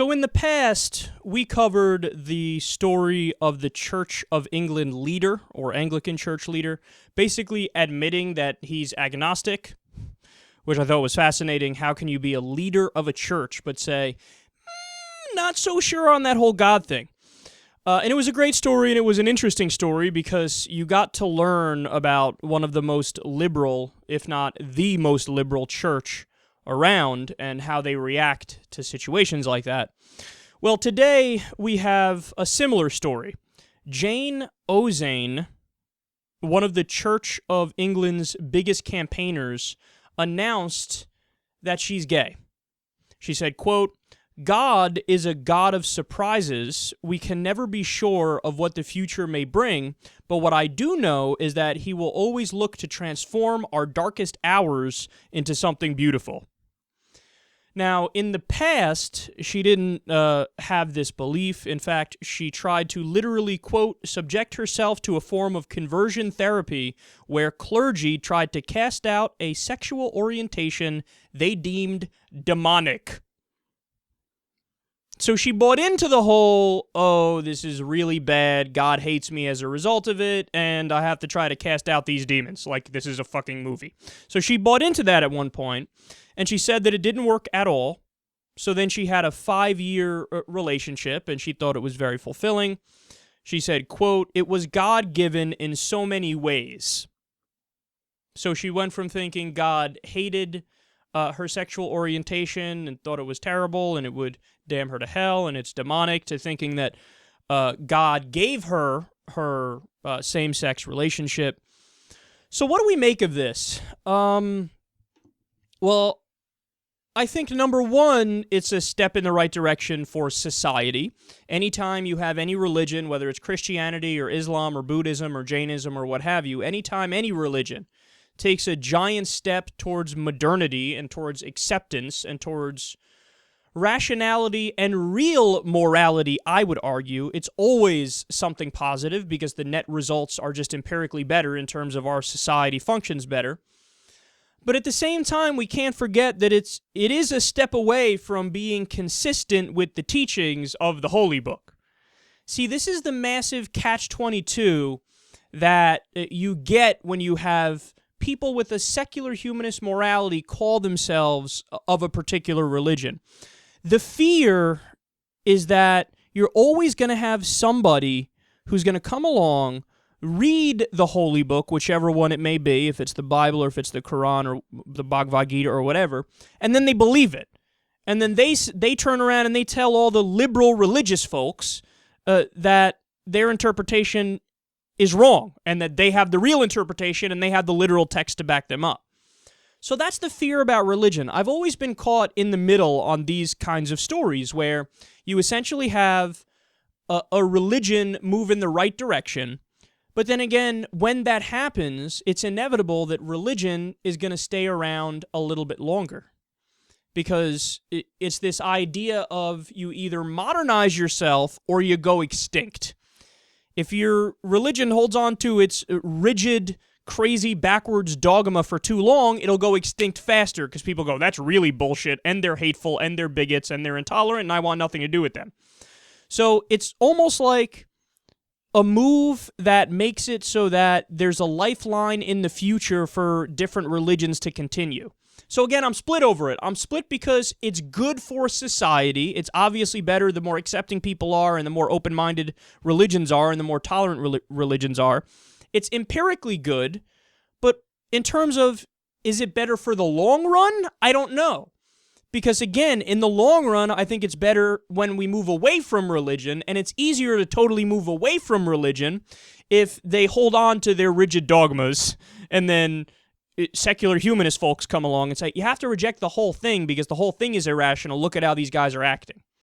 So in the past, we covered the story of the Church of England leader, or Anglican church leader, basically admitting that he's agnostic, which I thought was fascinating. How can you be a leader of a church but say, not so sure on that whole God thing? And it was a great story, and it was an interesting story because you got to learn about one of the most liberal, if not the most liberal church around and how they react to situations like that. Well, today we have a similar story. Jane Ozane, one of the Church of England's biggest campaigners, announced that she's gay. She said, quote, "God is a God of surprises. We can never be sure of what the future may bring, but what I do know is that he will always look to transform our darkest hours into something beautiful." Now, in the past, she didn't have this belief. In fact, she tried to literally, quote, subject herself to a form of conversion therapy where clergy tried to cast out a sexual orientation they deemed demonic. So she bought into the whole, oh, this is really bad, God hates me as a result of it, and I have to try to cast out these demons, like this is a fucking movie. So she bought into that at one point, and she said that it didn't work at all. So then she had a 5-year relationship, and she thought it was very fulfilling. She said, quote, "It was God-given in so many ways." So she went from thinking God hated her sexual orientation and thought it was terrible and it would damn her to hell and it's demonic, to thinking that God gave her same-sex relationship. So what do we make of this? Well, I think, number one, it's a step in the right direction for society. Anytime you have any religion, whether it's Christianity or Islam or Buddhism or Jainism or what have you, anytime any religion takes a giant step towards modernity and towards acceptance and towards rationality and real morality, I would argue, it's always something positive because the net results are just empirically better in terms of our society functions better. But at the same time, we can't forget that it is a step away from being consistent with the teachings of the Holy Book. See, this is the massive catch-22 that you get when you have people with a secular humanist morality call themselves of a particular religion. The fear is that you're always going to have somebody who's going to come along, read the Holy Book, whichever one it may be, if it's the Bible or if it's the Quran or the Bhagavad Gita or whatever, and then they believe it. And then they turn around and they tell all the liberal religious folks that their interpretation is wrong and that they have the real interpretation and they have the literal text to back them up. So that's the fear about religion. I've always been caught in the middle on these kinds of stories where you essentially have a religion move in the right direction. But then again, when that happens, it's inevitable that religion is going to stay around a little bit longer. Because it's this idea of you either modernize yourself or you go extinct. If your religion holds on to its rigid, crazy, backwards dogma for too long, it'll go extinct faster because people go, that's really bullshit, and they're hateful, and they're bigots, and they're intolerant, and I want nothing to do with them. So it's almost like a move that makes it so that there's a lifeline in the future for different religions to continue. So again, I'm split over it. I'm split because it's good for society. It's obviously better the more accepting people are and the more open-minded religions are and the more tolerant religions are. It's empirically good, but in terms of, is it better for the long run? I don't know. Because again, in the long run, I think it's better when we move away from religion, and it's easier to totally move away from religion if they hold on to their rigid dogmas, and then secular humanist folks come along and say, you have to reject the whole thing because the whole thing is irrational. Look at how these guys are acting.